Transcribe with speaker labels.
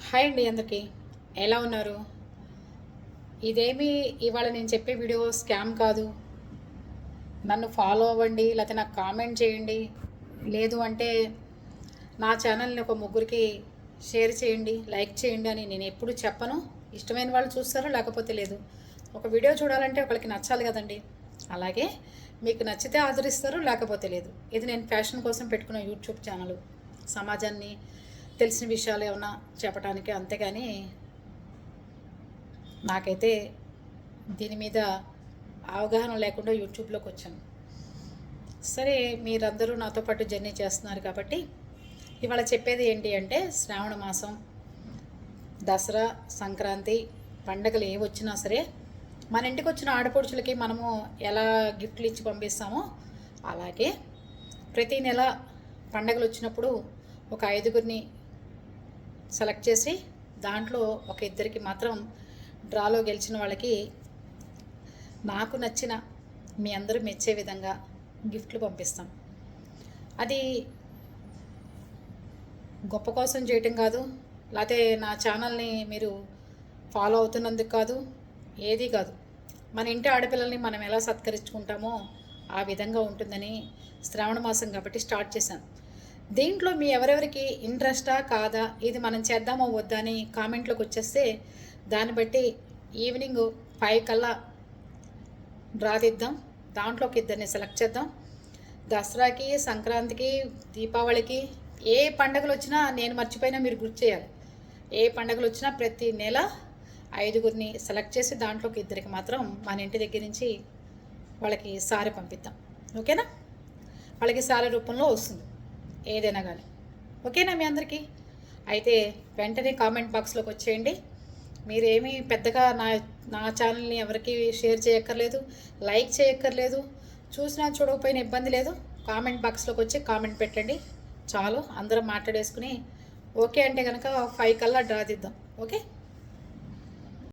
Speaker 1: Hi అండి అందరికీ. ఎలా ఉన్నారు? ఇదేమి ఇవాళ నేను చెప్పే వీడియో స్కామ్ కాదు. నన్ను ఫాలో అవ్వండి, లేకపోతే నాకు కామెంట్ చేయండి. లేదు అంటే నా ఛానల్ని ఒక ముగ్గురికి షేర్ చేయండి, లైక్ చేయండి అని నేను ఎప్పుడు చెప్పను. ఇష్టమైన వాళ్ళు చూస్తారు, లేకపోతే లేదు. ఒక వీడియో చూడాలంటే ఒకరికి నచ్చాలి కదండి. అలాగే మీకు నచ్చితే ఆదరిస్తారు, లేకపోతే లేదు. ఇది నేను ఫ్యాషన్ కోసం పెట్టుకున్న యూట్యూబ్ ఛానల్. సమాజాన్ని తెలిసిన విషయాలు ఏమన్నా చెప్పడానికి, అంతేగాని నాకైతే దీని మీద అవగాహన లేకుండా యూట్యూబ్లోకి వచ్చాను. సరే, మీరందరూ నాతో పాటు జర్నీ చేస్తున్నారు కాబట్టి ఇవాళ చెప్పేది ఏంటి అంటే, శ్రావణ మాసం, దసరా, సంక్రాంతి పండగలు ఏ వచ్చినా సరే మన ఇంటికి వచ్చిన ఆడపడుచులకి మనము ఎలా గిఫ్ట్లు ఇచ్చి పంపిస్తామో, అలాగే ప్రతీ నెల పండగలు వచ్చినప్పుడు ఒక 5గురిని సెలెక్ట్ చేసి దాంట్లో ఒక ఇద్దరికి మాత్రం డ్రాలో గెలిచిన వాళ్ళకి నాకు నచ్చిన, మీ అందరూ మెచ్చే విధంగా గిఫ్ట్లు పంపిస్తాం. అది గొప్ప కోసం చేయటం కాదు, లేకపోతే నా ఛానల్ని మీరు ఫాలో అవుతున్నందుకు కాదు, ఏది కాదు. మన ఇంటి ఆడపిల్లల్ని మనం ఎలా సత్కరించుకుంటామో ఆ విధంగా ఉంటుందని శ్రావణ మాసం కాబట్టి స్టార్ట్ చేశాను. దీంట్లో మీ ఎవరెవరికి ఇంట్రెస్టా కాదా, ఇది మనం చేద్దామో వద్దా అని కామెంట్లోకి వచ్చేస్తే దాన్ని బట్టి ఈవినింగ్ 5 కల్లా డ్రా తీద్దాం. దాంట్లో ఒక ఇద్దరిని సెలెక్ట్ చేద్దాం. దసరాకి, సంక్రాంతికి, దీపావళికి ఏ పండుగలు వచ్చినా నేను మర్చిపోయినా మీరు గుర్తు చేయాలి. ఏ పండుగలు వచ్చినా ప్రతి నెల 5గురిని సెలెక్ట్ చేసి దాంట్లో ఒక ఇద్దరికి మాత్రం మన ఇంటి దగ్గర నుంచి వాళ్ళకి సారీ పంపిద్దాం. ఓకేనా? వాళ్ళకి సారీ రూపంలో వస్తుంది ఏదైనా కానీ. ఓకేనా మీ అందరికీ? అయితే వెంటనే కామెంట్ బాక్స్లోకి వచ్చేయండి. మీరేమీ పెద్దగా నా నా ఛానల్ని ఎవరికి షేర్ చేయక్కర్లేదు, లైక్ చేయక్కర్లేదు. చూసినా చూడకపోయినా ఇబ్బంది లేదు. కామెంట్ బాక్స్లోకి వచ్చి కామెంట్ పెట్టండి చాలు. అందరం మాట్లాడేసుకుని ఓకే అంటే కనుక 5 కల్లా డ్రా తీద్దాం. ఓకే.